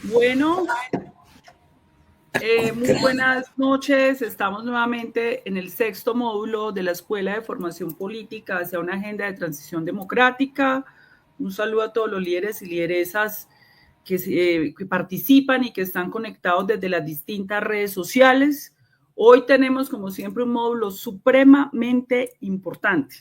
Bueno, muy buenas noches. Estamos nuevamente en el sexto módulo de la Escuela de Formación Política hacia una agenda de transición democrática. Un saludo a todos los líderes y lideresas que participan y que están conectados desde las distintas redes sociales. Hoy tenemos, como siempre, un módulo supremamente importante.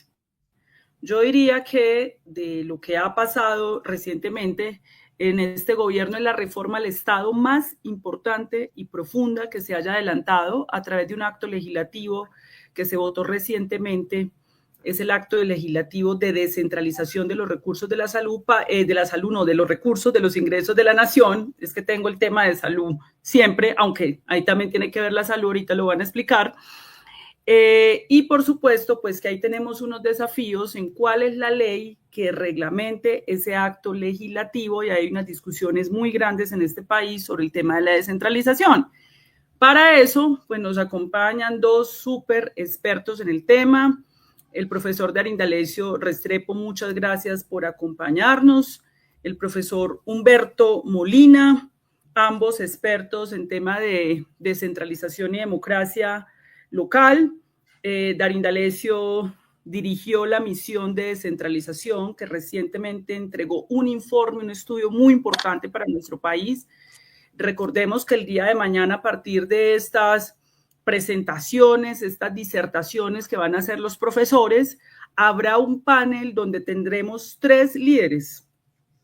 Yo diría que de lo que ha pasado recientemente en este gobierno es la reforma al Estado más importante y profunda que se haya adelantado a través de un acto legislativo que se votó recientemente. Es el acto legislativo de descentralización de los recursos de la salud, no, de los recursos, de los ingresos de la nación. Es que tengo el tema de salud siempre, aunque ahí también tiene que ver la salud, ahorita lo van a explicar. Y por supuesto, pues que ahí tenemos unos desafíos en cuál es la ley que reglamente ese acto legislativo, y hay unas discusiones muy grandes en este país sobre el tema de la descentralización. Para eso, pues nos acompañan dos súper expertos en el tema. El profesor Darín D'Alessio Restrepo, muchas gracias por acompañarnos. El profesor Humberto Molina, ambos expertos en tema de descentralización y democracia local. Darín D'Alessio dirigió la misión de descentralización que recientemente entregó un informe, un estudio muy importante para nuestro país. Recordemos que el día de mañana, a partir de estas presentaciones, estas disertaciones que van a hacer los profesores, habrá un panel donde tendremos 3 líderes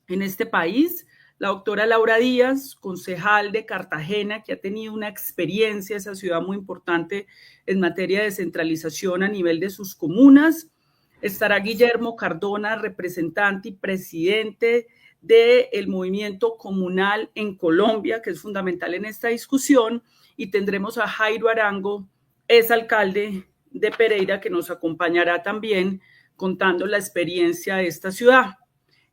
en este país. La doctora Laura Díaz, concejal de Cartagena, que ha tenido una experiencia, esa ciudad muy importante en materia de descentralización a nivel de sus comunas. Estará Guillermo Cardona, representante y presidente del movimiento comunal en Colombia, que es fundamental en esta discusión, y tendremos a Jairo Arango, es alcalde de Pereira, que nos acompañará también contando la experiencia de esta ciudad.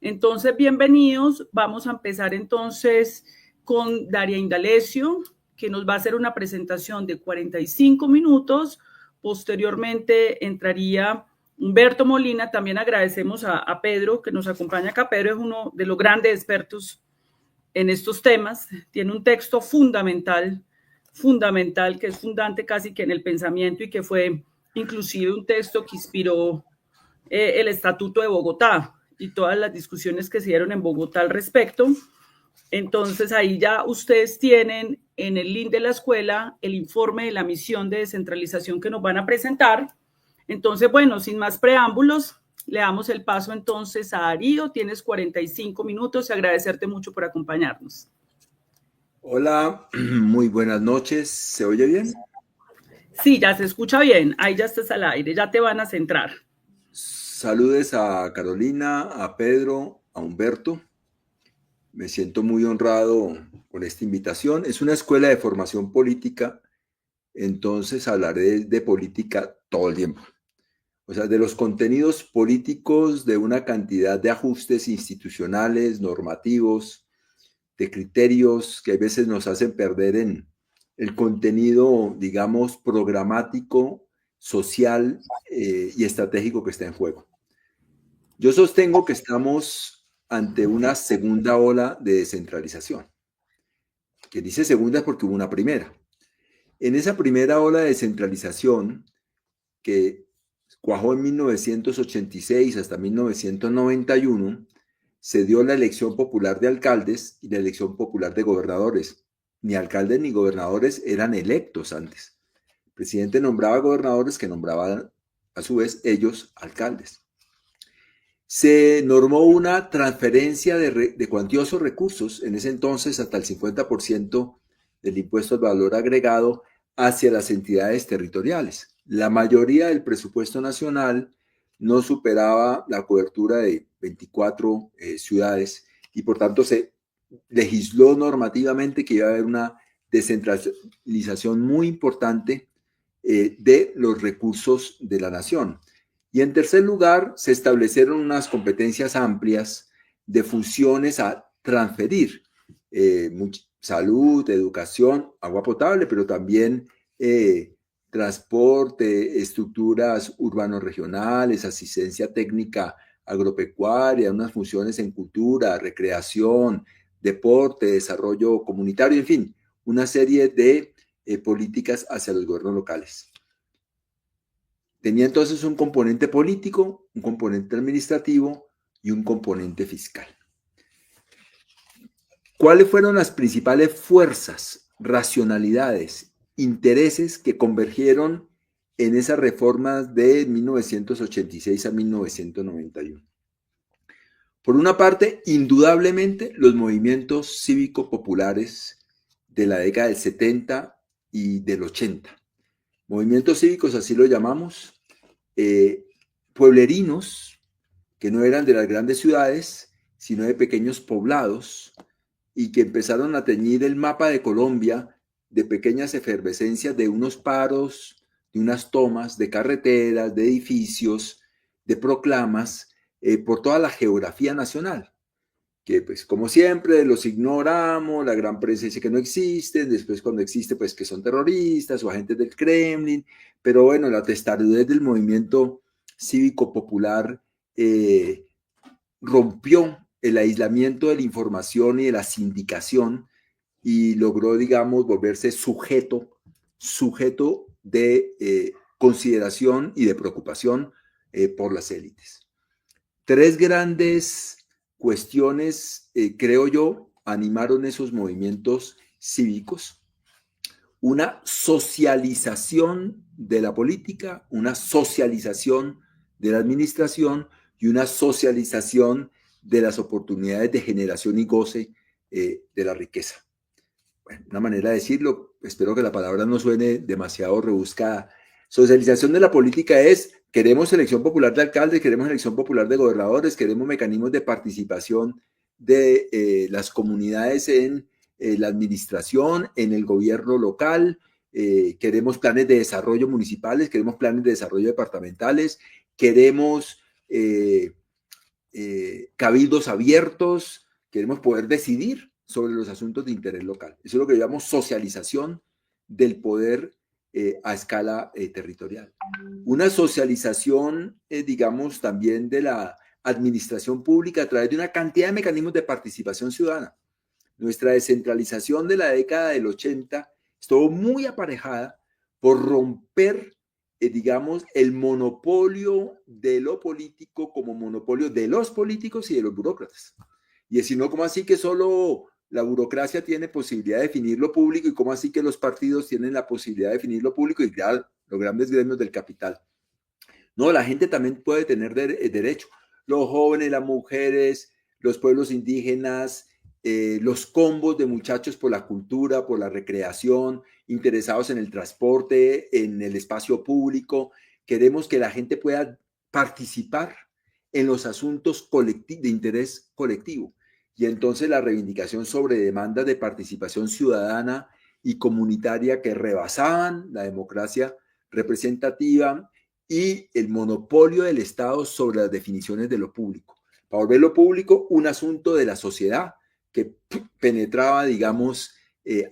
Entonces, bienvenidos. Vamos a empezar entonces con Darín D'Alessio, que nos va a hacer una presentación de 45 minutos. Posteriormente entraría Humberto Molina. También agradecemos a Pedro, que nos acompaña acá. Pedro es uno de los grandes expertos en estos temas. Tiene un texto fundamental, que es fundante casi que en el pensamiento y que fue inclusive un texto que inspiró el Estatuto de Bogotá y todas las discusiones que se dieron en Bogotá al respecto. Entonces ahí ya ustedes tienen en el link de la escuela el informe de la misión de descentralización que nos van a presentar. Entonces, bueno, sin más preámbulos, le damos el paso entonces a Darío. Tienes 45 minutos y agradecerte mucho por acompañarnos. Hola, muy buenas noches. ¿Se oye bien? Sí, ya se escucha bien. Ahí ya estás al aire, ya te van a centrar. Saludes a Carolina, a Pedro, a Humberto. Me siento muy honrado con esta invitación. Es una escuela de formación política, entonces hablaré de política todo el tiempo. O sea, de los contenidos políticos, de una cantidad de ajustes institucionales, normativos, de criterios que a veces nos hacen perder en el contenido, digamos, programático, social y estratégico que está en juego. Yo sostengo que estamos ante una segunda ola de descentralización. Que dice segunda es porque hubo una primera. En esa primera ola de descentralización que cuajó en 1986 hasta 1991, se dio la elección popular de alcaldes y la elección popular de gobernadores. Ni alcaldes ni gobernadores eran electos antes. El presidente nombraba gobernadores que nombraban a su vez ellos alcaldes. Se normó una transferencia de cuantiosos recursos, en ese entonces hasta el 50% del impuesto al valor agregado, hacia las entidades territoriales. La mayoría del presupuesto nacional no superaba la cobertura de 24 ciudades y por tanto se legisló normativamente que iba a haber una descentralización muy importante de los recursos de la nación. Y en tercer lugar, se establecieron unas competencias amplias de funciones a transferir. Salud, educación, agua potable, pero también transporte, estructuras urbanos-regionales, asistencia técnica agropecuaria, unas funciones en cultura, recreación, deporte, desarrollo comunitario, en fin, una serie de políticas hacia los gobiernos locales. Tenía entonces un componente político, un componente administrativo y un componente fiscal. ¿Cuáles fueron las principales fuerzas, racionalidades, intereses que convergieron en esas reformas de 1986 a 1991? Por una parte, indudablemente, los movimientos cívico-populares de la década del 70 y del 80. Movimientos cívicos, así lo llamamos, pueblerinos, que no eran de las grandes ciudades, sino de pequeños poblados, y que empezaron a teñir el mapa de Colombia de pequeñas efervescencias, de unos paros, de unas tomas, de carreteras, de edificios, de proclamas, por toda la geografía nacional, que pues como siempre los ignoramos, la gran prensa dice que no existen, después cuando existe pues que son terroristas o agentes del Kremlin, pero bueno, la testarudez del movimiento cívico popular rompió el aislamiento de la información y de la sindicación y logró, digamos, volverse sujeto de consideración y de preocupación por las élites. Tres grandes cuestiones, creo yo, animaron esos movimientos cívicos. Una socialización de la política, una socialización de la administración y una socialización de las oportunidades de generación y goce de la riqueza. Bueno, una manera de decirlo, espero que la palabra no suene demasiado rebuscada. Socialización de la política es: queremos elección popular de alcaldes, queremos elección popular de gobernadores, queremos mecanismos de participación de las comunidades en la administración, en el gobierno local, queremos planes de desarrollo municipales, queremos planes de desarrollo departamentales, queremos cabildos abiertos, queremos poder decidir sobre los asuntos de interés local. Eso es lo que llamamos socialización del poder a escala territorial. Una socialización, digamos, también de la administración pública a través de una cantidad de mecanismos de participación ciudadana. Nuestra descentralización de la década del 80 estuvo muy aparejada por romper, digamos, el monopolio de lo político como monopolio de los políticos y de los burócratas. Y decir, no, ¿cómo así que solo la burocracia tiene posibilidad de definir lo público y cómo así que los partidos tienen la posibilidad de definir lo público y crear los grandes gremios del capital? No, la gente también puede tener derecho. Los jóvenes, las mujeres, los pueblos indígenas, los combos de muchachos por la cultura, por la recreación, interesados en el transporte, en el espacio público. Queremos que la gente pueda participar en los asuntos de interés colectivo. Y entonces la reivindicación sobre demandas de participación ciudadana y comunitaria que rebasaban la democracia representativa y el monopolio del Estado sobre las definiciones de lo público. Para volver lo público un asunto de la sociedad que penetraba, digamos,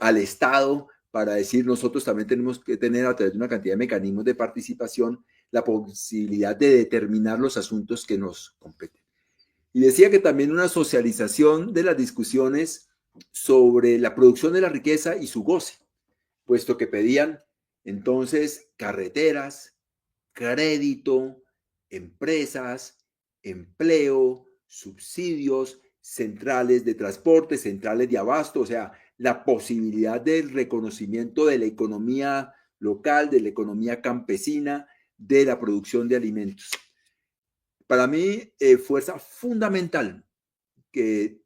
al Estado para decir nosotros también tenemos que tener a través de una cantidad de mecanismos de participación la posibilidad de determinar los asuntos que nos competen. Y decía que también una socialización de las discusiones sobre la producción de la riqueza y su goce, puesto que pedían entonces carreteras, crédito, empresas, empleo, subsidios, centrales de transporte, centrales de abasto, o sea, la posibilidad del reconocimiento de la economía local, de la economía campesina, de la producción de alimentos. Para mí, fuerza fundamental que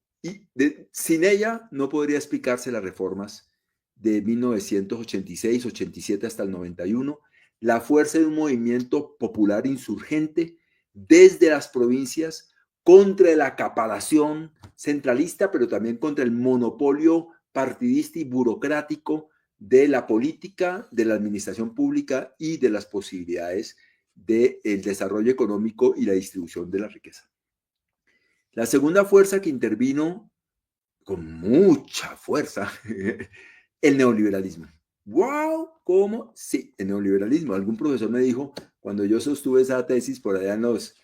sin ella no podría explicarse las reformas de 1986, 87 hasta el 91, la fuerza de un movimiento popular insurgente desde las provincias contra la acaparación centralista, pero también contra el monopolio partidista y burocrático de la política, de la administración pública y de las posibilidades del desarrollo económico y la distribución de la riqueza. La segunda fuerza que intervino con mucha fuerza, el neoliberalismo. ¡Wow! ¿Cómo? Sí, el neoliberalismo. Algún profesor me dijo, cuando yo sostuve esa tesis por allá en los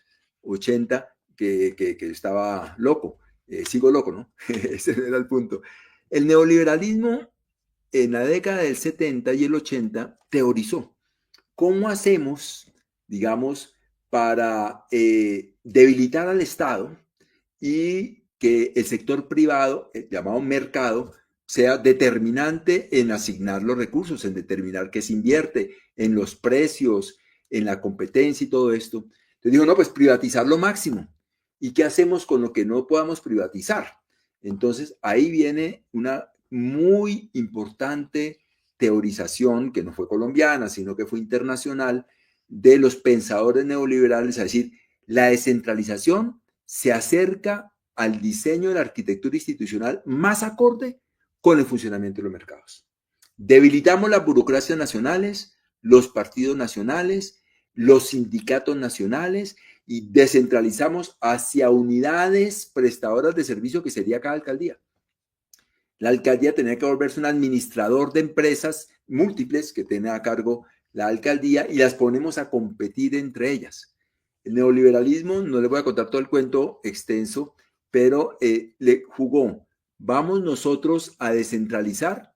80, que estaba loco. Sigo loco, ¿no? Ese era el punto. El neoliberalismo en la década del 70 y el 80 teorizó cómo hacemos, digamos, para debilitar al Estado y que el sector privado, llamado mercado, sea determinante en asignar los recursos, en determinar qué se invierte, en los precios, en la competencia y todo esto. Entonces dijo, no, pues privatizar lo máximo. ¿Y qué hacemos con lo que no podamos privatizar? Entonces ahí viene una muy importante teorización, que no fue colombiana, sino que fue internacional, de los pensadores neoliberales, a decir, la descentralización se acerca al diseño de la arquitectura institucional más acorde con el funcionamiento de los mercados. Debilitamos las burocracias nacionales, los partidos nacionales, los sindicatos nacionales y descentralizamos hacia unidades prestadoras de servicio que sería cada alcaldía. La alcaldía tenía que volverse un administrador de empresas múltiples que tiene a cargo la alcaldía y las ponemos a competir entre ellas. El neoliberalismo, no les voy a contar todo el cuento extenso, pero le jugó, vamos nosotros a descentralizar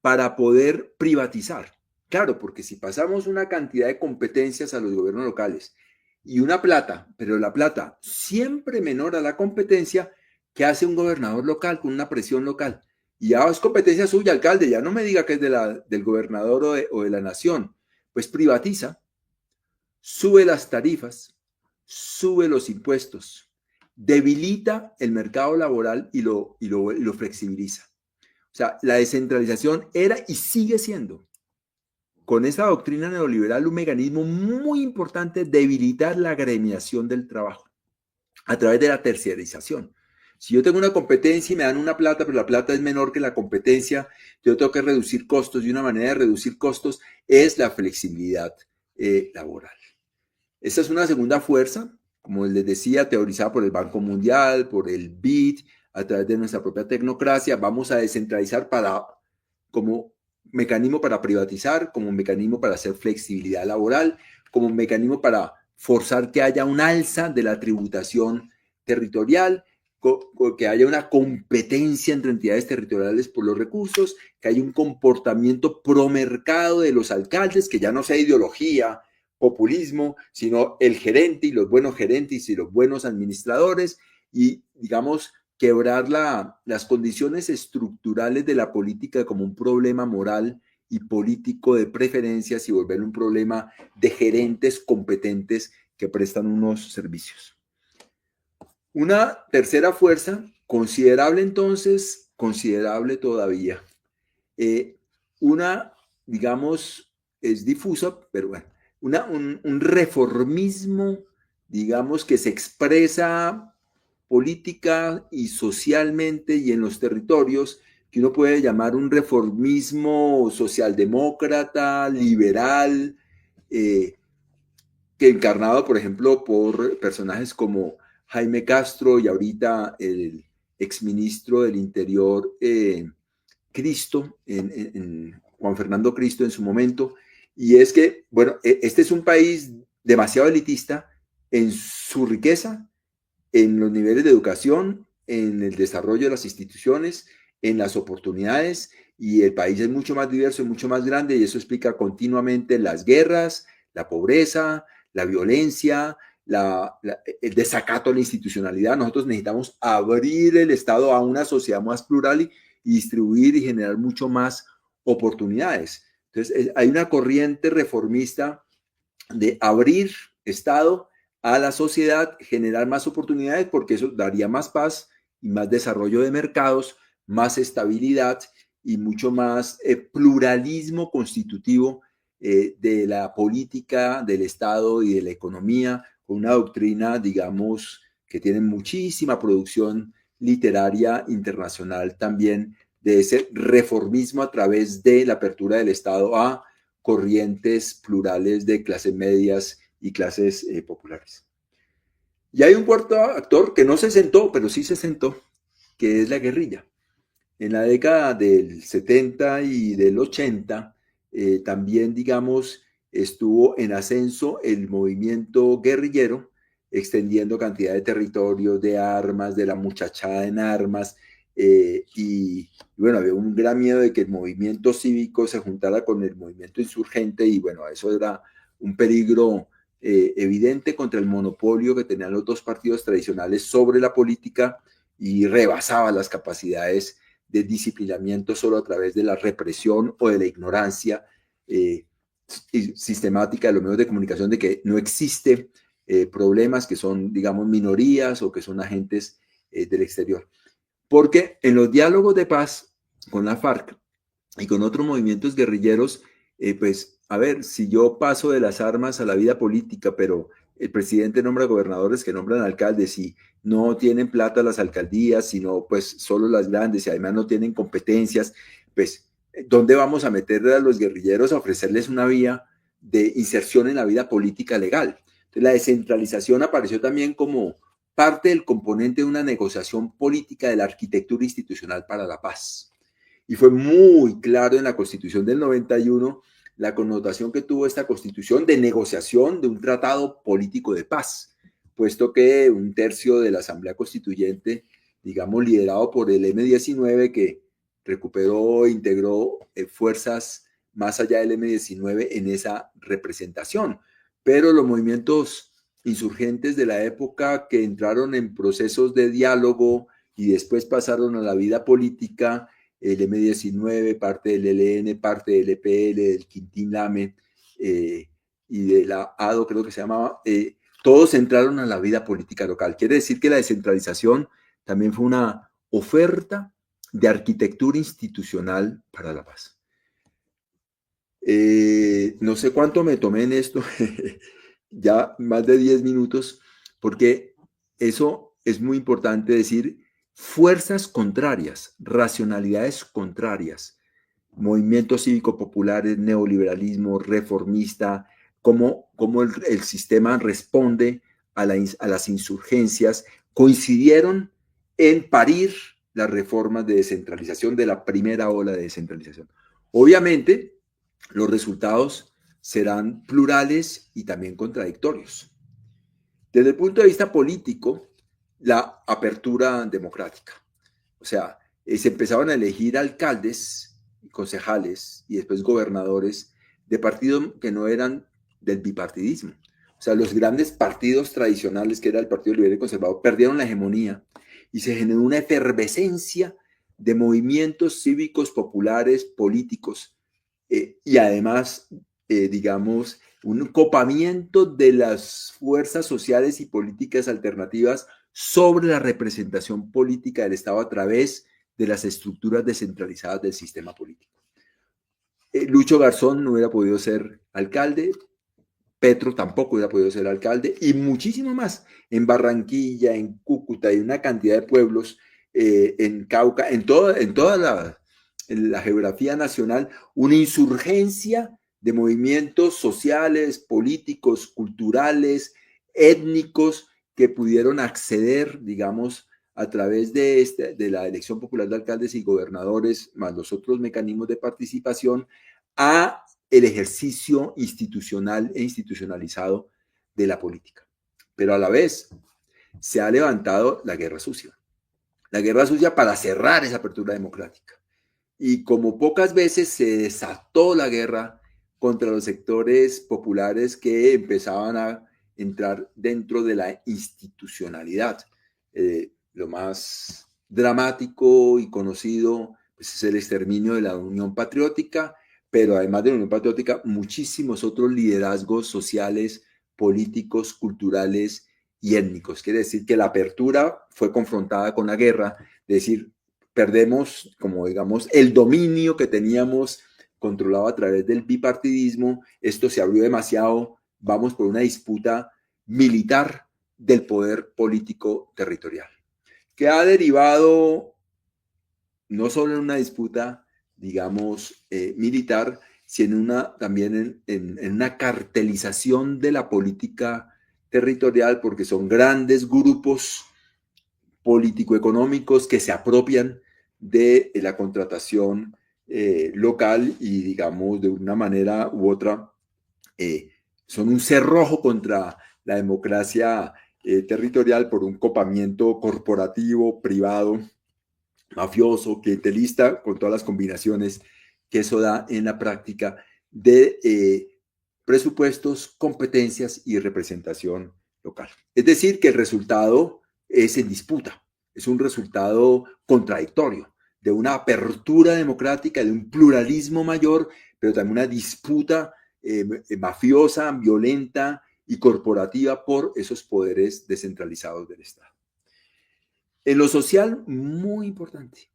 para poder privatizar. Claro, porque si pasamos una cantidad de competencias a los gobiernos locales y una plata, pero la plata siempre menor a la competencia, ¿qué hace un gobernador local con una presión local? Y ya es competencia suya, alcalde, ya no me diga que es del gobernador o de la nación. Pues privatiza, sube las tarifas, sube los impuestos, debilita el mercado laboral y lo flexibiliza. O sea, la descentralización era y sigue siendo, con esa doctrina neoliberal, un mecanismo muy importante de debilitar la agremiación del trabajo a través de la terciarización. Si yo tengo una competencia y me dan una plata, pero la plata es menor que la competencia, yo tengo que reducir costos y una manera de reducir costos es la flexibilidad laboral. Esta es una segunda fuerza, como les decía, teorizada por el Banco Mundial, por el BID, a través de nuestra propia tecnocracia. Vamos a descentralizar como mecanismo para privatizar, como mecanismo para hacer flexibilidad laboral, como mecanismo para forzar que haya un alza de la tributación territorial, que haya una competencia entre entidades territoriales por los recursos, que haya un comportamiento promercado de los alcaldes, que ya no sea ideología, populismo, sino el gerente y los buenos gerentes y los buenos administradores y, digamos, quebrar las condiciones estructurales de la política como un problema moral y político de preferencias y volverlo un problema de gerentes competentes que prestan unos servicios. Una tercera fuerza, considerable entonces, considerable todavía. Una, digamos, es difusa, pero bueno, un reformismo, digamos, que se expresa política y socialmente y en los territorios, que uno puede llamar un reformismo socialdemócrata, liberal, que encarnado, por ejemplo, por personajes como Jaime Castro y ahorita el exministro del Interior, Cristo, en Juan Fernando Cristo en su momento, y es que, bueno, este es un país demasiado elitista en su riqueza, en los niveles de educación, en el desarrollo de las instituciones, en las oportunidades, y el país es mucho más diverso y mucho más grande, y eso explica continuamente las guerras, la pobreza, la violencia, el desacato a la institucionalidad. Nosotros necesitamos abrir el Estado a una sociedad más plural y distribuir y generar mucho más oportunidades. Entonces, hay una corriente reformista de abrir Estado a la sociedad, generar más oportunidades, porque eso daría más paz y más desarrollo de mercados, más estabilidad y mucho más pluralismo constitutivo de la política, del Estado y de la economía, con una doctrina, digamos, que tiene muchísima producción literaria internacional también, de ese reformismo a través de la apertura del Estado a corrientes plurales de clases medias y clases populares. Y hay un cuarto actor que no se sentó, pero sí se sentó, que es la guerrilla. En la década del 70 y del 80, también, digamos, estuvo en ascenso el movimiento guerrillero, extendiendo cantidad de territorios, de armas, de la muchachada en armas, y bueno, había un gran miedo de que el movimiento cívico se juntara con el movimiento insurgente, y bueno, eso era un peligro evidente contra el monopolio que tenían los dos partidos tradicionales sobre la política, y rebasaba las capacidades de disciplinamiento solo a través de la represión o de la ignorancia sistemática de los medios de comunicación, de que no existe problemas que son, digamos, minorías o que son agentes del exterior. Porque en los diálogos de paz con la FARC y con otros movimientos guerrilleros, pues, a ver, si yo paso de las armas a la vida política, pero el presidente nombra gobernadores que nombran alcaldes y no tienen plata las alcaldías, sino pues solo las grandes, y además no tienen competencias, pues, ¿dónde vamos a meter a los guerrilleros a ofrecerles una vía de inserción en la vida política legal? Entonces, la descentralización apareció también como parte del componente de una negociación política de la arquitectura institucional para la paz. Y fue muy claro en la Constitución del 91 la connotación que tuvo esta Constitución de negociación de un tratado político de paz, puesto que un tercio de la Asamblea Constituyente, digamos, liderado por el M-19, que recuperó e integró fuerzas más allá del M-19 en esa representación. Pero los movimientos insurgentes de la época, que entraron en procesos de diálogo y después pasaron a la vida política, el M-19, parte del ELN, parte del EPL, del Quintín Lame y de la ADO, creo que se llamaba, todos entraron a la vida política local. Quiere decir que la descentralización también fue una oferta de arquitectura institucional para la paz. No sé cuánto me tomé en esto, ya más de 10 minutos, porque eso es muy importante decir. Fuerzas contrarias, racionalidades contrarias, movimientos cívico-populares, neoliberalismo, reformista, cómo el sistema responde a las insurgencias, coincidieron en parir las reformas de descentralización de la primera ola de descentralización. Obviamente, los resultados serán plurales y también contradictorios. Desde el punto de vista político, la apertura democrática. O sea, se empezaban a elegir alcaldes, concejales y después gobernadores de partidos que no eran del bipartidismo. O sea, los grandes partidos tradicionales, que era el Partido Liberal y Conservador, perdieron la hegemonía y se generó una efervescencia de movimientos cívicos, populares, políticos y además, digamos, un copamiento de las fuerzas sociales y políticas alternativas sobre la representación política del Estado a través de las estructuras descentralizadas del sistema político. Lucho Garzón no hubiera podido ser alcalde, Petro tampoco hubiera podido ser alcalde, y muchísimo más en Barranquilla, en Cúcuta y una cantidad de pueblos, en Cauca, en toda la geografía nacional, una insurgencia de movimientos sociales, políticos, culturales, étnicos, que pudieron acceder, digamos, a través de la elección popular de alcaldes y gobernadores, más los otros mecanismos de participación, a el ejercicio institucional e institucionalizado de la política. Pero a la vez se ha levantado la guerra sucia para cerrar esa apertura democrática. Y como pocas veces se desató la guerra contra los sectores populares que empezaban a entrar dentro de la institucionalidad. Lo más dramático y conocido pues, es el exterminio de la Unión Patriótica, pero además de la Unión Patriótica, muchísimos otros liderazgos sociales, políticos, culturales y étnicos. Quiere decir que la apertura fue confrontada con la guerra, es decir, perdemos, como digamos, el dominio que teníamos controlado a través del bipartidismo, esto se abrió demasiado, vamos por una disputa militar del poder político territorial, que ha derivado no solo en una disputa, digamos, militar, sino también en una cartelización de la política territorial, porque son grandes grupos político-económicos que se apropian de la contratación local y, digamos, de una manera u otra, son un cerrojo contra la democracia territorial por un copamiento corporativo, privado, mafioso, clientelista, con todas las combinaciones que eso da en la práctica de presupuestos, competencias y representación local. Es decir, que el resultado es en disputa, es un resultado contradictorio, de una apertura democrática, de un pluralismo mayor, pero también una disputa mafiosa, violenta y corporativa por esos poderes descentralizados del Estado. En lo social, muy importante,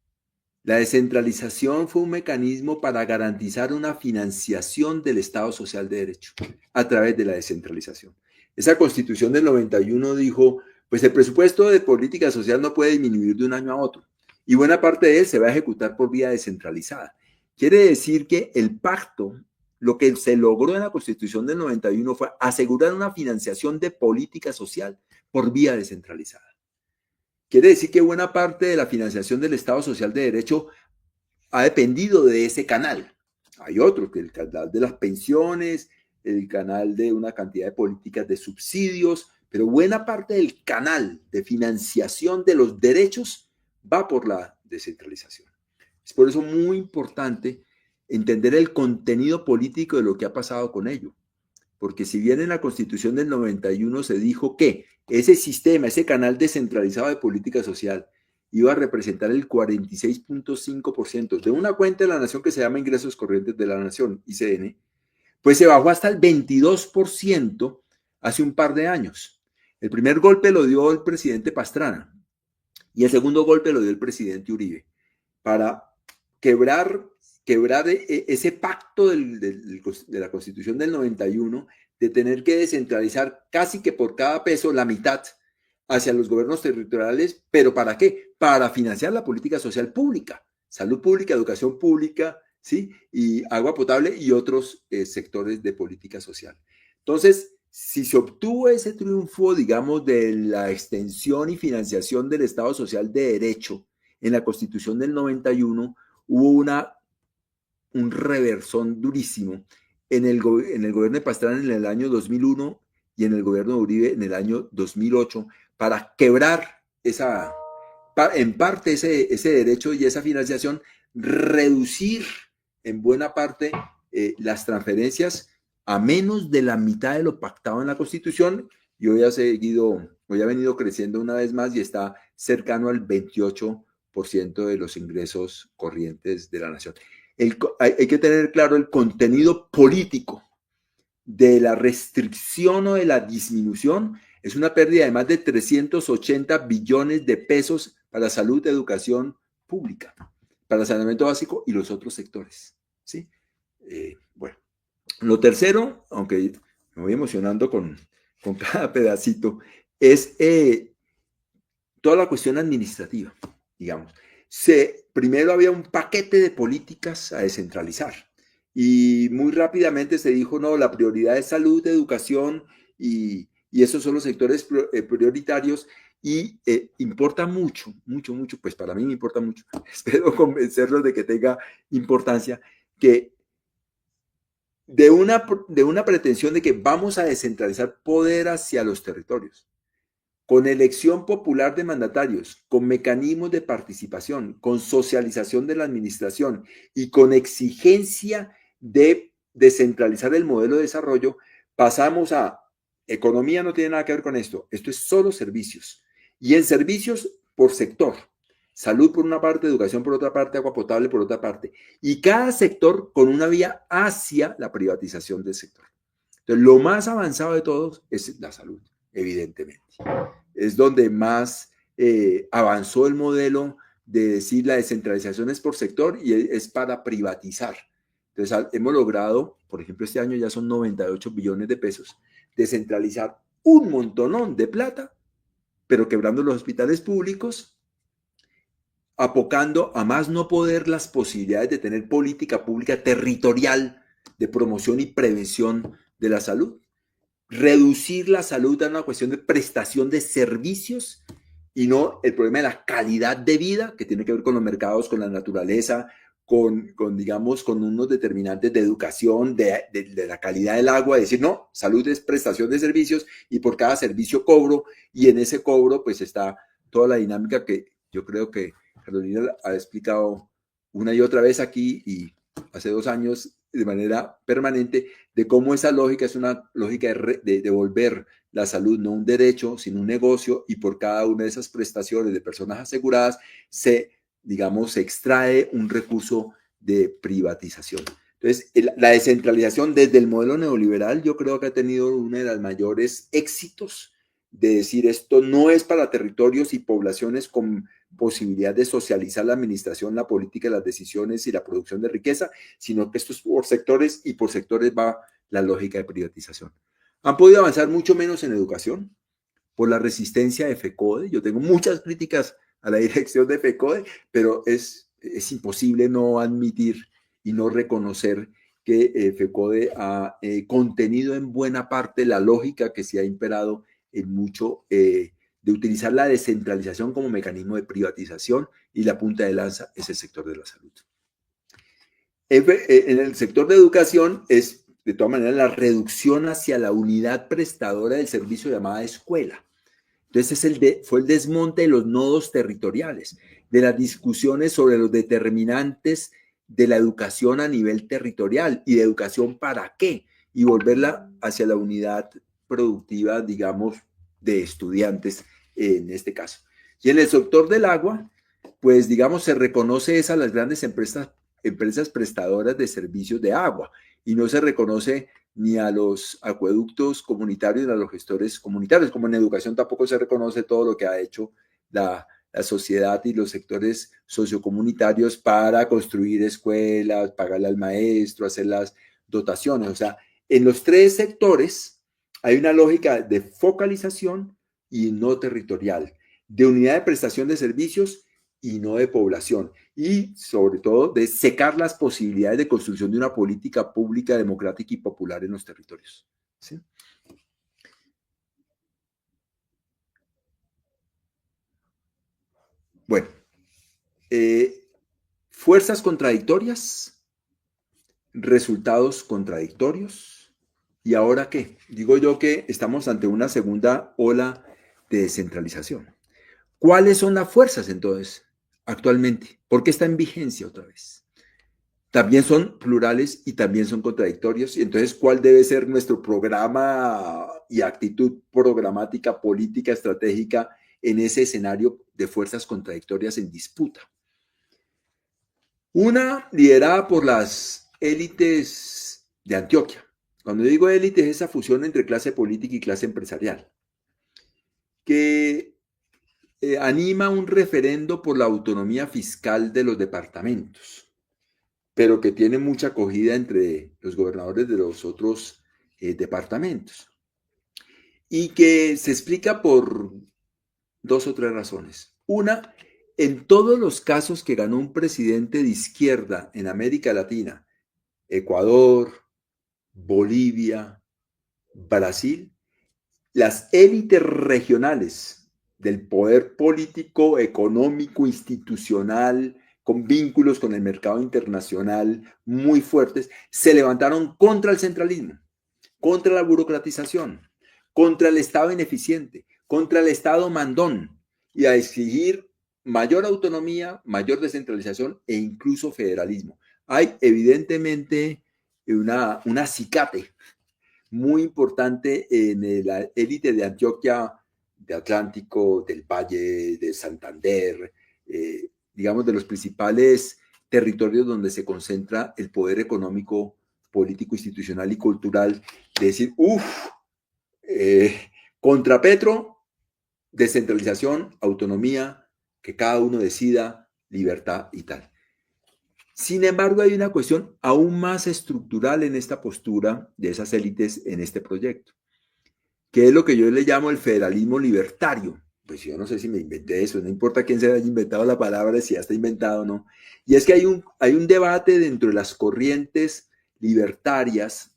la descentralización fue un mecanismo para garantizar una financiación del Estado Social de Derecho a través de la descentralización. Esa Constitución del 91 dijo, pues el presupuesto de política social no puede disminuir de un año a otro y buena parte de él se va a ejecutar por vía descentralizada. Quiere decir que el pacto, lo que se logró en la Constitución del 91 fue asegurar una financiación de política social por vía descentralizada. Quiere decir que buena parte de la financiación del Estado Social de Derecho ha dependido de ese canal. Hay otros, que el canal de las pensiones, el canal de una cantidad de políticas de subsidios, pero buena parte del canal de financiación de los derechos va por la descentralización. Es por eso muy importante entender el contenido político de lo que ha pasado con ello. Porque si bien en la Constitución del 91 se dijo que ese sistema, ese canal descentralizado de política social iba a representar el 46.5% de una cuenta de la nación que se llama Ingresos Corrientes de la Nación, ICN, pues se bajó hasta el 22% hace un par de años. El primer golpe lo dio el presidente Pastrana y el segundo golpe lo dio el presidente Uribe para quebrar ese pacto de la Constitución del 91 de tener que descentralizar casi que por cada peso la mitad hacia los gobiernos territoriales, pero ¿para qué? Para financiar la política social pública, salud pública, educación pública, ¿sí? Y agua potable y otros sectores de política social. Entonces, si se obtuvo ese triunfo, digamos, de la extensión y financiación del Estado Social de Derecho en la Constitución del 91, hubo un reversón durísimo en el gobierno de Pastrana en el año 2001 y en el gobierno de Uribe en el año 2008 para quebrar en parte ese derecho y esa financiación, reducir en buena parte las transferencias a menos de la mitad de lo pactado en la Constitución, y hoy ha venido creciendo una vez más y está cercano al 28% de los ingresos corrientes de la nación. Hay que tener claro el contenido político de la restricción o de la disminución. Es una pérdida de más de 380 billones de pesos para salud, educación pública, para saneamiento básico y los otros sectores, ¿sí? Bueno, lo tercero, aunque me voy emocionando con cada pedacito, es toda la cuestión administrativa, digamos. Primero había un paquete de políticas a descentralizar y muy rápidamente se dijo, no, la prioridad es salud, educación y esos son los sectores prioritarios y importa mucho, pues para mí me importa mucho, espero convencerlos de que tenga importancia, que de una pretensión de que vamos a descentralizar poder hacia los territorios, con elección popular de mandatarios, con mecanismos de participación, con socialización de la administración y con exigencia de descentralizar el modelo de desarrollo, pasamos a economía. No tiene nada que ver con esto es solo servicios, y en servicios por sector, salud por una parte, educación por otra parte, agua potable por otra parte, y cada sector con una vía hacia la privatización del sector. Entonces, lo más avanzado de todos es la salud, evidentemente. Es donde más avanzó el modelo de decir la descentralización es por sector y es para privatizar. Entonces, hemos logrado, por ejemplo, este año ya son 98 billones de pesos, descentralizar un montonón de plata, pero quebrando los hospitales públicos, apocando a más no poder las posibilidades de tener política pública territorial de promoción y prevención de la salud. Reducir la salud a una cuestión de prestación de servicios y no el problema de la calidad de vida que tiene que ver con los mercados, con la naturaleza, digamos, con unos determinantes de educación, de la calidad del agua, decir, no, salud es prestación de servicios y por cada servicio cobro, y en ese cobro pues está toda la dinámica que yo creo que Carolina ha explicado una y otra vez aquí y hace 2 años de manera permanente, de cómo esa lógica es una lógica de devolver la salud, no un derecho, sino un negocio, y por cada una de esas prestaciones de personas aseguradas se extrae un recurso de privatización. Entonces, la descentralización desde el modelo neoliberal yo creo que ha tenido uno de los mayores éxitos de decir esto no es para territorios y poblaciones con posibilidad de socializar la administración, la política, las decisiones y la producción de riqueza, sino que esto es por sectores y por sectores va la lógica de privatización. Han podido avanzar mucho menos en educación por la resistencia de FECODE. Yo tengo muchas críticas a la dirección de FECODE, pero es imposible no admitir y no reconocer que FECODE ha contenido en buena parte la lógica que se ha imperado en mucho de utilizar la descentralización como mecanismo de privatización, y la punta de lanza es el sector de la salud. En el sector de educación es, de todas maneras, la reducción hacia la unidad prestadora del servicio llamada escuela. Entonces fue el desmonte de los nodos territoriales, de las discusiones sobre los determinantes de la educación a nivel territorial y de educación para qué, y volverla hacia la unidad productiva, digamos, de estudiantes en este caso. Y en el sector del agua, pues digamos, se reconoce a las grandes empresas prestadoras de servicios de agua, y no se reconoce ni a los acueductos comunitarios ni a los gestores comunitarios, como en educación tampoco se reconoce todo lo que ha hecho la sociedad y los sectores sociocomunitarios para construir escuelas, pagarle al maestro, hacer las dotaciones. O sea, en los 3 sectores hay una lógica de focalización y no territorial, de unidad de prestación de servicios y no de población, y sobre todo de secar las posibilidades de construcción de una política pública, democrática y popular en los territorios. ¿Sí? Bueno, fuerzas contradictorias, resultados contradictorios, ¿y ahora qué? Digo yo que estamos ante una segunda ola de descentralización. ¿Cuáles son las fuerzas entonces actualmente? ¿Por qué está en vigencia otra vez? También son plurales y también son contradictorios. Y entonces, ¿cuál debe ser nuestro programa y actitud programática, política, estratégica en ese escenario de fuerzas contradictorias en disputa? Una liderada por las élites de Antioquia. Cuando digo élites, es esa fusión entre clase política y clase empresarial, que anima un referendo por la autonomía fiscal de los departamentos, pero que tiene mucha acogida entre los gobernadores de los otros departamentos, y que se explica por 2 o 3 razones. Una, en todos los casos que ganó un presidente de izquierda en América Latina, Ecuador, Bolivia, Brasil, las élites regionales del poder político, económico, institucional, con vínculos con el mercado internacional muy fuertes, se levantaron contra el centralismo, contra la burocratización, contra el Estado ineficiente, contra el Estado mandón, y a exigir mayor autonomía, mayor descentralización e incluso federalismo. Hay evidentemente una acicate muy importante en la élite de Antioquia, de Atlántico, del Valle, de Santander, digamos, de los principales territorios donde se concentra el poder económico, político, institucional y cultural, de decir, contra Petro, descentralización, autonomía, que cada uno decida, libertad y tal. Sin embargo, hay una cuestión aún más estructural en esta postura de esas élites en este proyecto, que es lo que yo le llamo el federalismo libertario. Pues yo no sé si me inventé eso, no importa quién se haya inventado la palabra, si ya está inventado o no. Y es que hay un debate dentro de las corrientes libertarias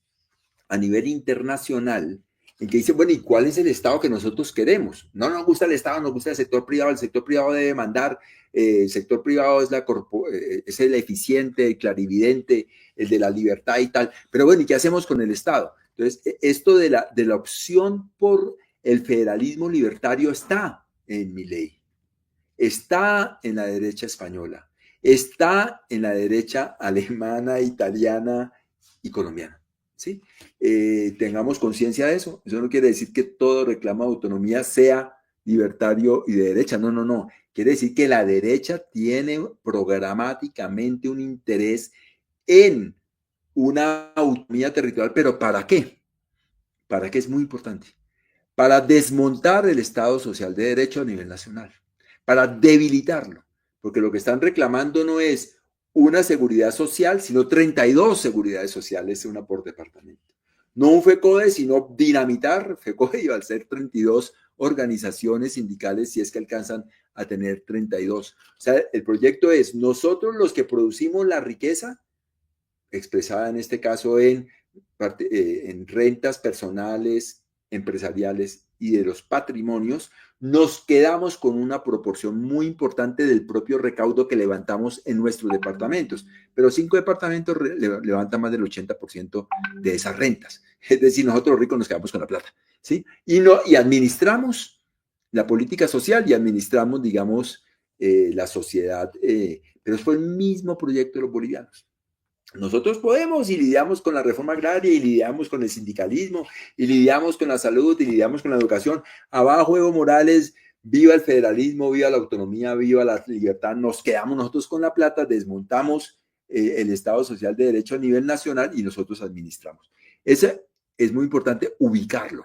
a nivel internacional en que dice, bueno, ¿y cuál es el Estado que nosotros queremos? No nos gusta el Estado, nos gusta el sector privado debe mandar, el sector privado es el eficiente, el clarividente, el de la libertad y tal. Pero bueno, ¿y qué hacemos con el Estado? Entonces, esto de la opción por el federalismo libertario está en mi ley, está en la derecha española, está en la derecha alemana, italiana y colombiana. ¿Sí? Tengamos conciencia de eso. Eso no quiere decir que todo reclamo de autonomía sea libertario y de derecha. No, no, no. Quiere decir que la derecha tiene programáticamente un interés en una autonomía territorial, pero ¿para qué? ¿Para qué es muy importante? Para desmontar el Estado social de derecho a nivel nacional, para debilitarlo, porque lo que están reclamando no es una seguridad social, sino 32 seguridades sociales, una por departamento. No un FECODE, sino dinamitar FECODE iba a ser 32 organizaciones sindicales si es que alcanzan a tener 32. O sea, el proyecto es nosotros los que producimos la riqueza, expresada en este caso en rentas personales, empresariales y de los patrimonios, nos quedamos con una proporción muy importante del propio recaudo que levantamos en nuestros departamentos. Pero 5 departamentos levantan más del 80% de esas rentas. Es decir, nosotros los ricos nos quedamos con la plata. ¿Sí? Y administramos la política social y administramos, digamos, la sociedad. Pero fue el mismo proyecto de los bolivianos. Nosotros podemos y lidiamos con la reforma agraria y lidiamos con el sindicalismo y lidiamos con la salud y lidiamos con la educación. Abajo Evo Morales, viva el federalismo, viva la autonomía, viva la libertad. Nos quedamos nosotros con la plata, desmontamos el Estado Social de Derecho a nivel nacional y nosotros administramos. Eso es muy importante ubicarlo.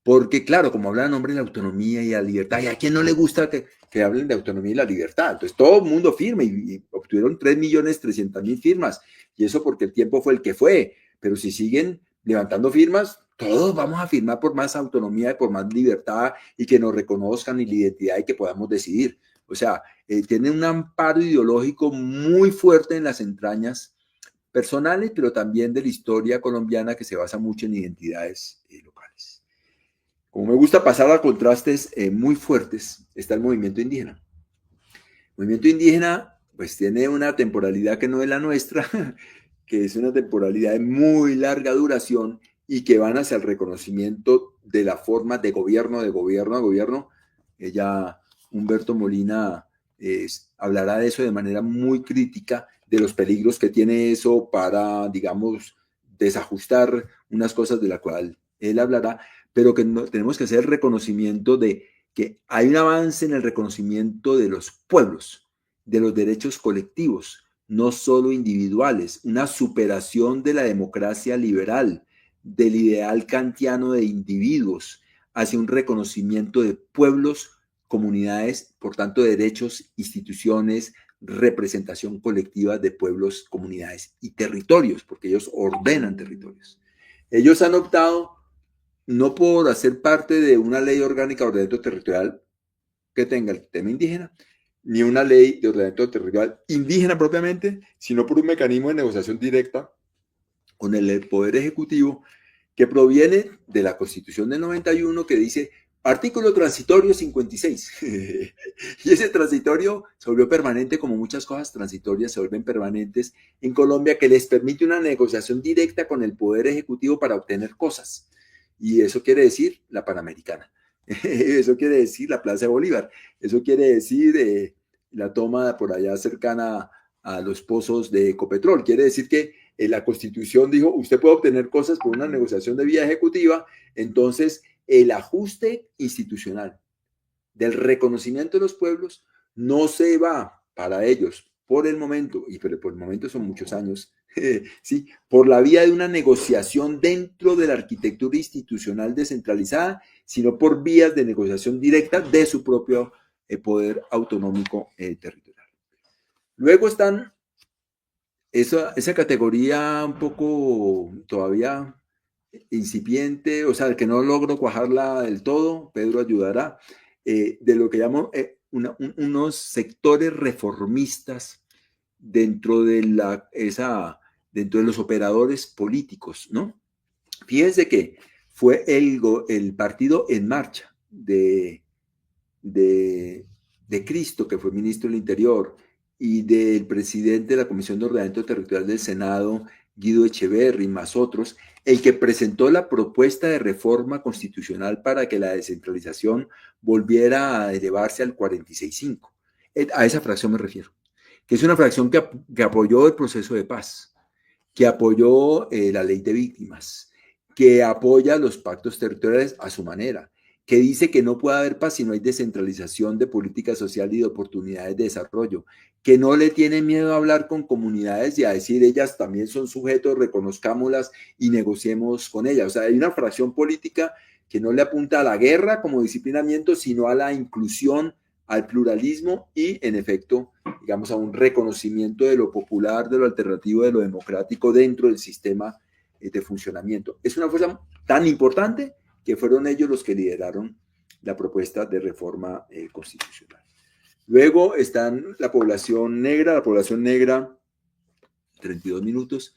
Porque, claro, como hablan hombre de la autonomía y la libertad, ¿y a quién no le gusta que hablen de autonomía y la libertad? Entonces, todo el mundo firma y obtuvieron 3.300.000 firmas. Y eso porque el tiempo fue el que fue. Pero si siguen levantando firmas, todos vamos a firmar por más autonomía y por más libertad y que nos reconozcan y la identidad y que podamos decidir. O sea, tiene un amparo ideológico muy fuerte en las entrañas personales, pero también de la historia colombiana que se basa mucho en identidades locales. Como me gusta pasar a contrastes muy fuertes, está el movimiento indígena. El movimiento indígena pues tiene una temporalidad que no es la nuestra, que es una temporalidad de muy larga duración y que van hacia el reconocimiento de la forma de gobierno a gobierno. Ella, Humberto Molina, hablará de eso de manera muy crítica, de los peligros que tiene eso para, digamos, desajustar unas cosas de las cuales él hablará, pero que no, tenemos que hacer el reconocimiento de que hay un avance en el reconocimiento de los pueblos, de los derechos colectivos, no solo individuales, una superación de la democracia liberal, del ideal kantiano de individuos, hacia un reconocimiento de pueblos, comunidades, por tanto, derechos, instituciones, representación colectiva de pueblos, comunidades y territorios, porque ellos ordenan territorios. Ellos han optado no por hacer parte de una ley orgánica de ordenamiento territorial que tenga el tema indígena, ni una ley de ordenamiento territorial indígena propiamente, sino por un mecanismo de negociación directa con el Poder Ejecutivo que proviene de la Constitución del 91 que dice artículo transitorio 56. Y ese transitorio se volvió permanente como muchas cosas transitorias se vuelven permanentes en Colombia que les permite una negociación directa con el Poder Ejecutivo para obtener cosas. Y eso quiere decir la Panamericana. Eso quiere decir la Plaza de Bolívar. Eso quiere decir la toma por allá cercana a los pozos de Ecopetrol. Quiere decir que la Constitución dijo, usted puede obtener cosas por una negociación de vía ejecutiva, entonces el ajuste institucional del reconocimiento de los pueblos no se va para ellos por el momento, y pero por el momento son muchos años, ¿sí? Por la vía de una negociación dentro de la arquitectura institucional descentralizada, sino por vías de negociación directa de su propio poder autonómico territorial. Luego están esa categoría un poco todavía incipiente, o sea, que no logro cuajarla del todo, Pedro ayudará, de lo que llamo unos sectores reformistas dentro de dentro de los operadores políticos, ¿no? Fíjense que fue el partido En Marcha de, de Cristo, que fue ministro del Interior, y del presidente de la Comisión de Ordenamiento Territorial del Senado, Guido Echeverri, más otros, el que presentó la propuesta de reforma constitucional para que la descentralización volviera a elevarse al 46.5. A esa fracción me refiero, que es una fracción que apoyó el proceso de paz, que apoyó la ley de víctimas, que apoya los pactos territoriales a su manera, que dice que no puede haber paz si no hay descentralización de política social y de oportunidades de desarrollo, que no le tiene miedo a hablar con comunidades y a decir ellas también son sujetos, reconozcámoslas y negociemos con ellas. O sea, hay una fracción política que no le apunta a la guerra como disciplinamiento, sino a la inclusión, al pluralismo y, en efecto, digamos, a un reconocimiento de lo popular, de lo alternativo, de lo democrático dentro del sistema de funcionamiento. Es una fuerza tan importante que fueron ellos los que lideraron la propuesta de reforma constitucional. Luego están la población negra, 32 minutos,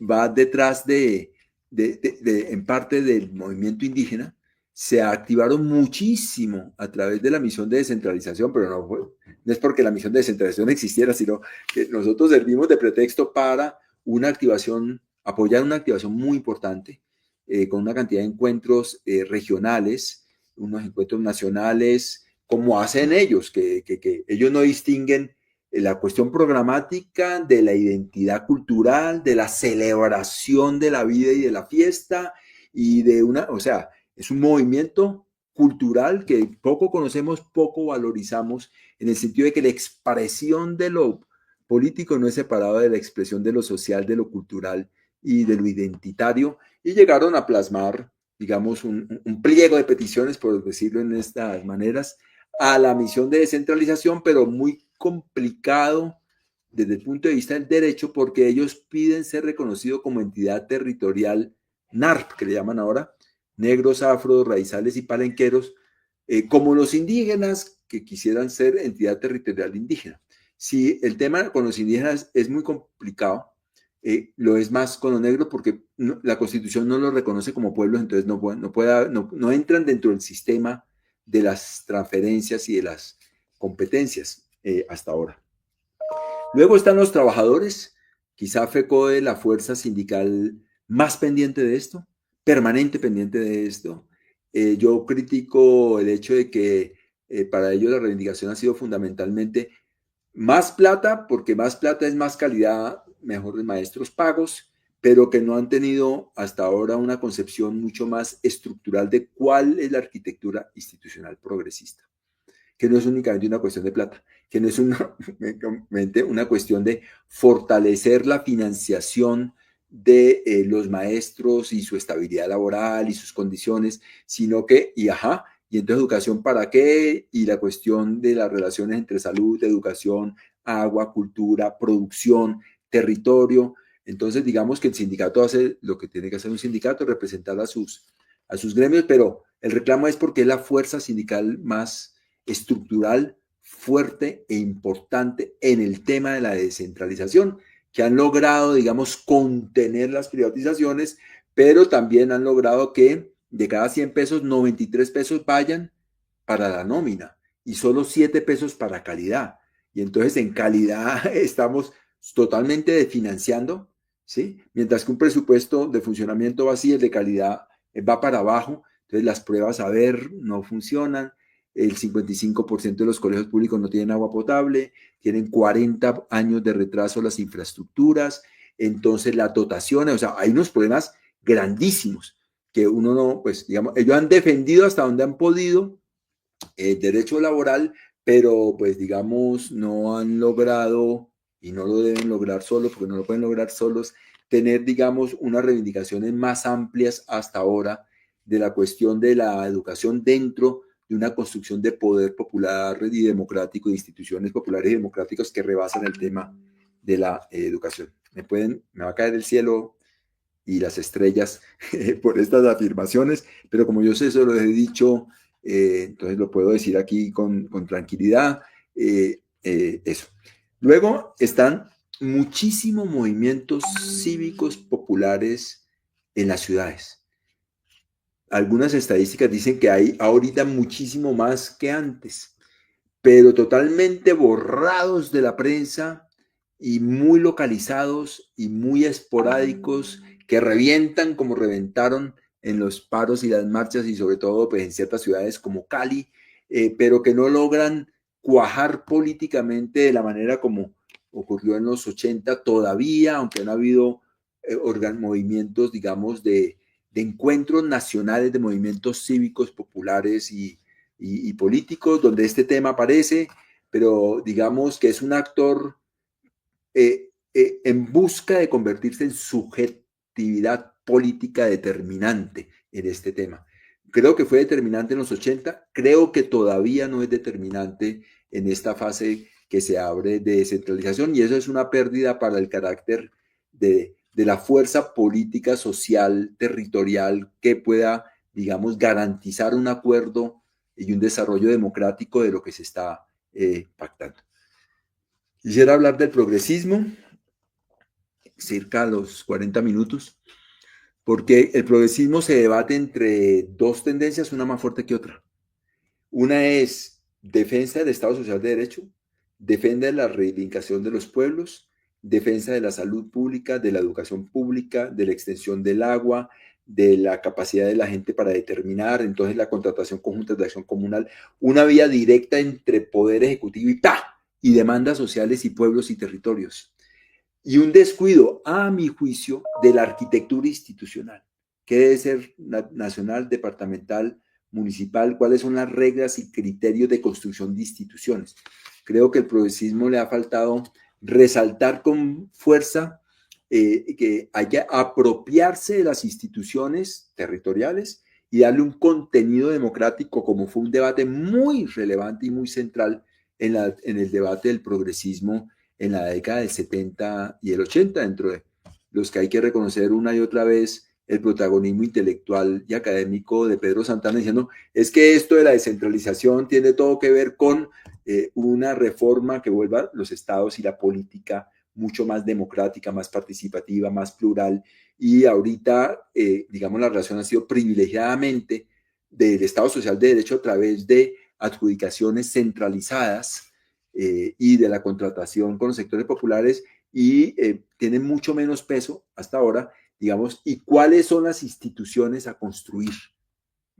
va detrás en parte del movimiento indígena. Se activaron muchísimo a través de la misión de descentralización, pero no es porque la misión de descentralización existiera, sino que nosotros servimos de pretexto para una activación, apoyar una activación muy importante, con una cantidad de encuentros regionales, unos encuentros nacionales, como hacen ellos, que ellos no distinguen la cuestión programática de la identidad cultural, de la celebración de la vida y de la fiesta, y o sea, es un movimiento cultural que poco conocemos, poco valorizamos, en el sentido de que la expresión de lo político no es separado de la expresión de lo social, de lo cultural y de lo identitario, y llegaron a plasmar, digamos, un pliego de peticiones, por decirlo en estas maneras, a la misión de descentralización, pero muy complicado desde el punto de vista del derecho, porque ellos piden ser reconocidos como entidad territorial NARP, que le llaman ahora, negros, afros, raizales y palenqueros, como los indígenas que quisieran ser entidad territorial indígena. Si el tema con los indígenas es muy complicado, lo es más con los negros porque la Constitución no los reconoce como pueblos, entonces no entran dentro del sistema de las transferencias y de las competencias hasta ahora. Luego están los trabajadores, quizá FECODE, la fuerza sindical más pendiente de esto, permanente pendiente de esto. Yo critico el hecho de que para ellos la reivindicación ha sido fundamentalmente más plata, porque más plata es más calidad, mejores maestros pagos, pero que no han tenido hasta ahora una concepción mucho más estructural de cuál es la arquitectura institucional progresista, que no es únicamente una cuestión de plata, que no es una cuestión de fortalecer la financiación de los maestros y su estabilidad laboral y sus condiciones, sino que, y entonces educación para qué, y la cuestión de las relaciones entre salud, educación, agua, cultura, producción, territorio. Entonces digamos que el sindicato hace lo que tiene que hacer un sindicato, representar a sus gremios, pero el reclamo es porque es la fuerza sindical más estructural, fuerte e importante en el tema de la descentralización, que han logrado, digamos, contener las privatizaciones, pero también han logrado que de cada 100 pesos, 93 pesos vayan para la nómina y solo 7 pesos para calidad. Y entonces en calidad estamos totalmente desfinanciando, ¿sí? Mientras que un presupuesto de funcionamiento va así, el de calidad va para abajo. Entonces las pruebas a ver no funcionan. El 55% de los colegios públicos no tienen agua potable, tienen 40 años de retraso las infraestructuras, entonces la dotación, o sea, hay unos problemas grandísimos que uno no, pues digamos, ellos han defendido hasta donde han podido el derecho laboral, pero pues digamos, no han logrado, y no lo deben lograr solos, porque no lo pueden lograr solos, tener, digamos, unas reivindicaciones más amplias hasta ahora de la cuestión de la educación dentro de una construcción de poder popular y democrático, de instituciones populares y democráticas que rebasan el tema de la educación. Me va a caer el cielo y las estrellas por estas afirmaciones, pero como yo sé, eso lo he dicho, entonces lo puedo decir aquí con tranquilidad, eso. Luego están muchísimos movimientos cívicos populares en las ciudades. algunas estadísticas dicen que hay ahorita muchísimo más que antes, pero totalmente borrados de la prensa y muy localizados y muy esporádicos, que revientan como reventaron en los paros y las marchas y sobre todo pues, en ciertas ciudades como Cali, pero que no logran cuajar políticamente de la manera como ocurrió en los 80 todavía, aunque han habido movimientos, digamos, de encuentros nacionales, de movimientos cívicos, populares y políticos, donde este tema aparece, pero digamos que es un actor en busca de convertirse en subjetividad política determinante en este tema. Creo que fue determinante en los 80, creo que todavía no es determinante en esta fase que se abre de descentralización, y eso es una pérdida para el carácter de la fuerza política, social, territorial que pueda, digamos, garantizar un acuerdo y un desarrollo democrático de lo que se está pactando. Quisiera hablar del progresismo, cerca a los 40 minutos, porque el progresismo se debate entre dos tendencias, una más fuerte que otra. Una es defensa del Estado Social de Derecho, defensa de la reivindicación de los pueblos, defensa de la salud pública, de la educación pública, de la extensión del agua, de la capacidad de la gente para determinar, entonces la contratación conjunta de acción comunal, una vía directa entre poder ejecutivo y demandas sociales y pueblos y territorios. Y un descuido, a mi juicio, de la arquitectura institucional, que debe ser nacional, departamental, municipal, cuáles son las reglas y criterios de construcción de instituciones. Creo que el progresismo le ha faltado resaltar con fuerza que hay que apropiarse de las instituciones territoriales y darle un contenido democrático, como fue un debate muy relevante y muy central en el debate del progresismo en la década del 70 y el 80, dentro de los que hay que reconocer una y otra vez el protagonismo intelectual y académico de Pedro Santana, diciendo, es que esto de la descentralización tiene todo que ver con una reforma que vuelva los estados y la política mucho más democrática, más participativa, más plural, y ahorita, digamos, la relación ha sido privilegiadamente del Estado Social de Derecho a través de adjudicaciones centralizadas y de la contratación con los sectores populares, y tienen mucho menos peso hasta ahora, digamos, y cuáles son las instituciones a construir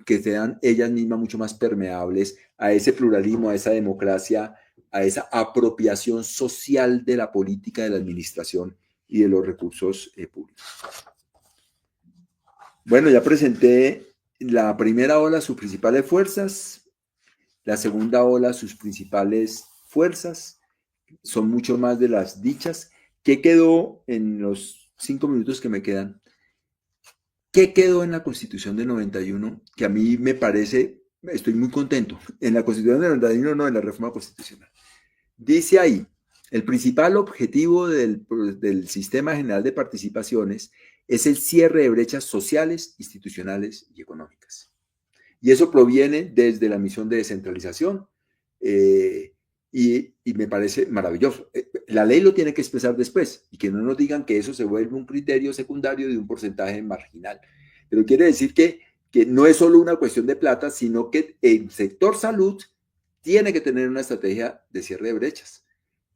que sean ellas mismas mucho más permeables a ese pluralismo, a esa democracia, a esa apropiación social de la política, de la administración y de los recursos públicos. Bueno, ya presenté la primera ola, sus principales fuerzas, la segunda ola, sus principales fuerzas, son mucho más de las dichas. ¿Qué quedó en los 5 minutos que me quedan? ¿Qué quedó en la Constitución del 91? Que a mí me parece, estoy muy contento. En la Constitución del 91, no, en la reforma constitucional. Dice ahí, el principal objetivo del Sistema General de Participaciones es el cierre de brechas sociales, institucionales y económicas. Y eso proviene desde la misión de descentralización, y me parece maravilloso. La ley lo tiene que expresar después, y que no nos digan que eso se vuelve un criterio secundario de un porcentaje marginal. Pero quiere decir que no es solo una cuestión de plata, sino que el sector salud tiene que tener una estrategia de cierre de brechas.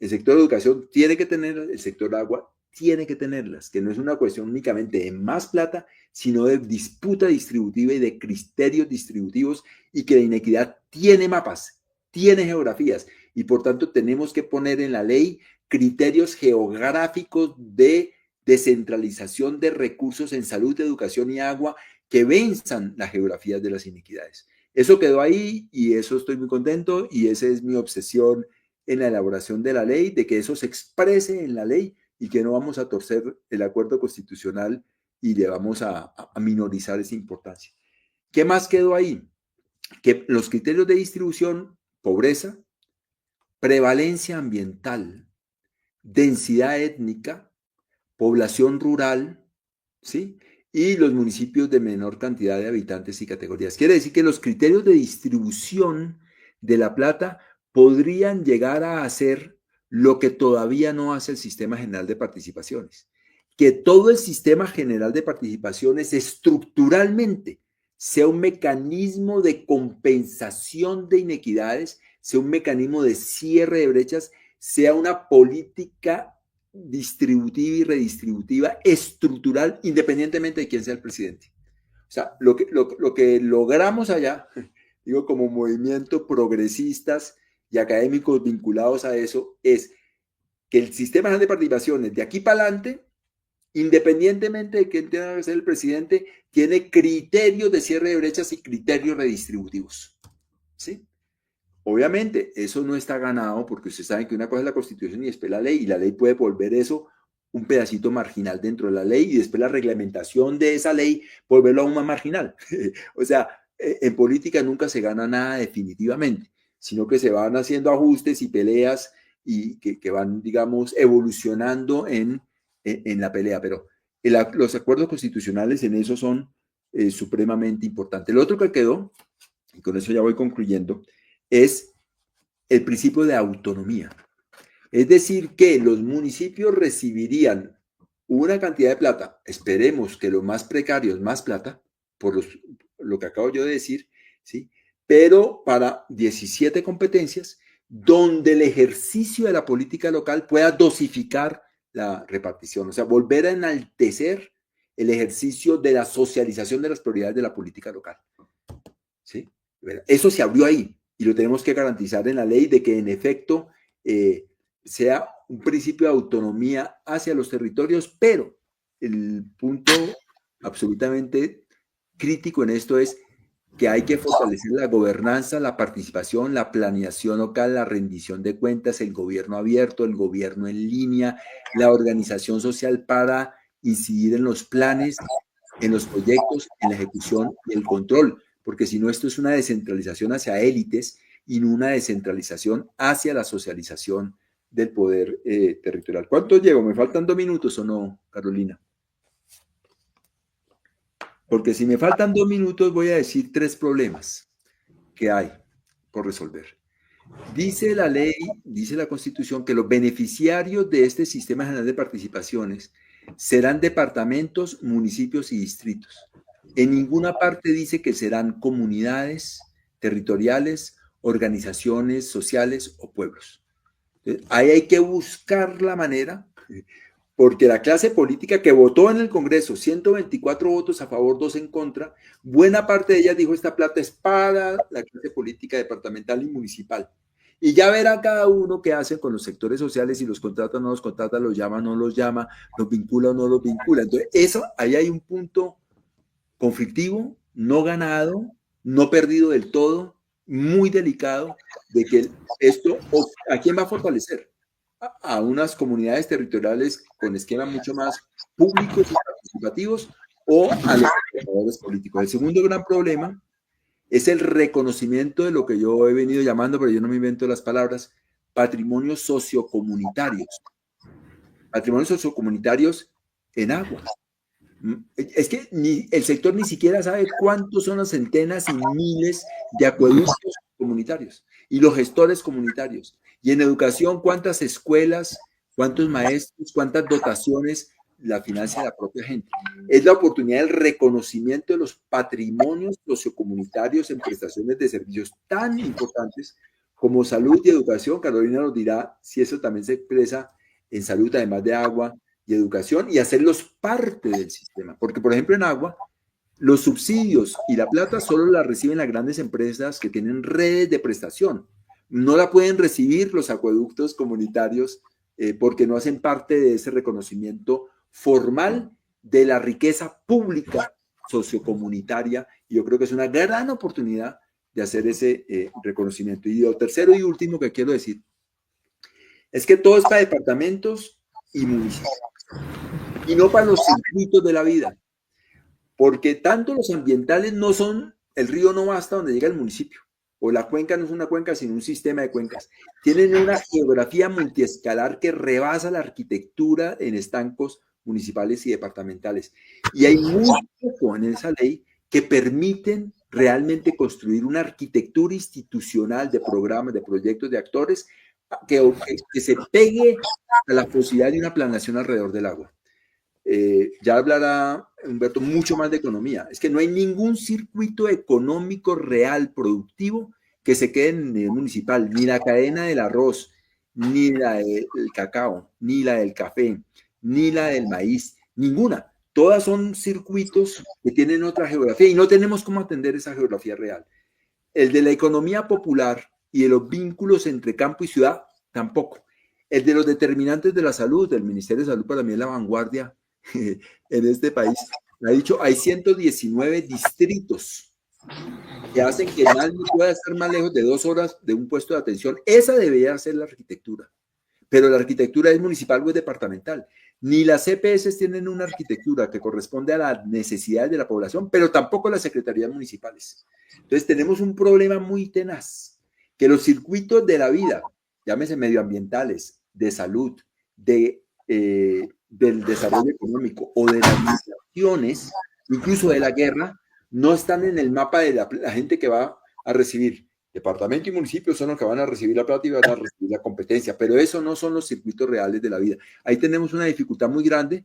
El sector educación tiene que tener, el sector agua tiene que tenerlas, que no es una cuestión únicamente de más plata, sino de disputa distributiva y de criterios distributivos, y que la inequidad tiene mapas, tiene geografías, y por tanto tenemos que poner en la ley criterios geográficos de descentralización de recursos en salud, educación y agua que venzan las geografías de las inequidades. Eso quedó ahí y eso estoy muy contento, y esa es mi obsesión en la elaboración de la ley, de que eso se exprese en la ley y que no vamos a torcer el acuerdo constitucional y le vamos a minorizar esa importancia. ¿Qué más quedó ahí? Que los criterios de distribución, pobreza, prevalencia ambiental, densidad étnica, población rural, ¿sí? Y los municipios de menor cantidad de habitantes y categorías. Quiere decir que los criterios de distribución de la plata podrían llegar a hacer lo que todavía no hace el Sistema General de Participaciones. Que todo el Sistema General de Participaciones estructuralmente sea un mecanismo de compensación de inequidades, sea un mecanismo de cierre de brechas, sea una política distributiva y redistributiva estructural, independientemente de quién sea el presidente. O sea, lo que logramos allá, digo, como movimiento progresistas y académicos vinculados a eso, es que el sistema de participaciones de aquí para adelante, independientemente de quién tenga que ser el presidente, tiene criterios de cierre de brechas y criterios redistributivos. ¿Sí? Obviamente, eso no está ganado porque ustedes saben que una cosa es la Constitución y después la ley, y la ley puede volver eso un pedacito marginal dentro de la ley y después la reglamentación de esa ley volverlo aún más marginal. O sea, en política nunca se gana nada definitivamente, sino que se van haciendo ajustes y peleas y que van, digamos, evolucionando en la pelea. Pero los acuerdos constitucionales en eso son supremamente importantes. Lo otro que quedó, y con eso ya voy concluyendo, es el principio de autonomía. Es decir, que los municipios recibirían una cantidad de plata, esperemos que los más precarios más plata, por lo que acabo yo de decir, ¿sí? Pero para 17 competencias, donde el ejercicio de la política local pueda dosificar la repartición, o sea, volver a enaltecer el ejercicio de la socialización de las prioridades de la política local. ¿Sí? Eso se abrió ahí y lo tenemos que garantizar en la ley de que en efecto sea un principio de autonomía hacia los territorios, pero el punto absolutamente crítico en esto es que hay que fortalecer la gobernanza, la participación, la planeación local, la rendición de cuentas, el gobierno abierto, el gobierno en línea, la organización social para incidir en los planes, en los proyectos, en la ejecución y el control, porque si no esto es una descentralización hacia élites y no una descentralización hacia la socialización del poder territorial. ¿Cuánto llego? ¿Me faltan 2 minutos o no, Carolina? Porque si me faltan 2 minutos voy a decir 3 problemas que hay por resolver. Dice la ley, dice la Constitución que los beneficiarios de este sistema general de participaciones serán departamentos, municipios y distritos. En ninguna parte dice que serán comunidades territoriales, organizaciones sociales o pueblos. Entonces, ahí hay que buscar la manera, porque la clase política que votó en el Congreso, 124 votos a favor, 2 en contra, buena parte de ellas dijo esta plata es para la clase política departamental y municipal. Y ya verá cada uno qué hacen con los sectores sociales, si los contrata o no los contrata, los llama o no los llama, los vincula o no los vincula. Entonces, eso, ahí hay un punto conflictivo, no ganado, no perdido del todo, muy delicado, de que esto, ¿a quién va a fortalecer? A unas comunidades territoriales con esquemas mucho más públicos y participativos o a los trabajadores políticos. El segundo gran problema es el reconocimiento de lo que yo he venido llamando, pero yo no me invento las palabras, patrimonios sociocomunitarios. Patrimonios sociocomunitarios en agua. Es que el sector ni siquiera sabe cuántos son las centenas y miles de acueductos comunitarios y los gestores comunitarios. Y en educación, cuántas escuelas, cuántos maestros, cuántas dotaciones la financia la propia gente. Es la oportunidad del reconocimiento de los patrimonios sociocomunitarios en prestaciones de servicios tan importantes como salud y educación. Carolina nos dirá si eso también se expresa en salud, además de agua y educación, y hacerlos parte del sistema. Porque, por ejemplo, en agua, los subsidios y la plata solo la reciben las grandes empresas que tienen redes de prestación. No la pueden recibir los acueductos comunitarios porque no hacen parte de ese reconocimiento formal de la riqueza pública sociocomunitaria. Y yo creo que es una gran oportunidad de hacer ese reconocimiento. Y lo tercero y último que quiero decir es que todo es para departamentos y municipios y no para los circuitos de la vida, porque tanto los ambientales no son, el río no va hasta donde llega el municipio, o la cuenca no es una cuenca sino un sistema de cuencas, tienen una geografía multiescalar que rebasa la arquitectura en estancos municipales y departamentales, y hay muy poco en esa ley que permiten realmente construir una arquitectura institucional de programas, de proyectos, de actores que se pegue a la posibilidad de una planeación alrededor del agua. Ya hablará Humberto mucho más de economía. Es que no hay ningún circuito económico real, productivo, que se quede en el nivel municipal, ni la cadena del arroz, ni la del cacao, ni la del café, ni la del maíz, ninguna. Todas son circuitos que tienen otra geografía y no tenemos cómo atender esa geografía real. El de la economía popular y de los vínculos entre campo y ciudad, tampoco. El de los determinantes de la salud, del Ministerio de Salud para mí es la vanguardia en este país. Ha dicho, hay 119 distritos que hacen que nadie pueda estar más lejos de 2 horas de un puesto de atención. Esa debería ser la arquitectura. Pero la arquitectura es municipal o es departamental. Ni las CPS tienen una arquitectura que corresponde a las necesidades de la población, pero tampoco las secretarías municipales. Entonces tenemos un problema muy tenaz, que los circuitos de la vida, llámese medioambientales, de salud, del desarrollo económico o de las migraciones, incluso de la guerra, no están en el mapa de la gente que va a recibir. Departamento y municipio son los que van a recibir la plata y van a recibir la competencia, pero eso no son los circuitos reales de la vida. Ahí tenemos una dificultad muy grande.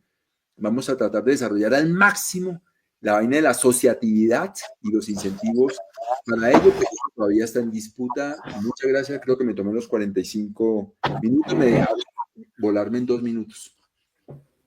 Vamos a tratar de desarrollar al máximo la vaina de la asociatividad y los incentivos para ello, pero todavía está en disputa. Muchas gracias, creo que me tomé los 45 minutos, me dejaron volarme en 2 minutos.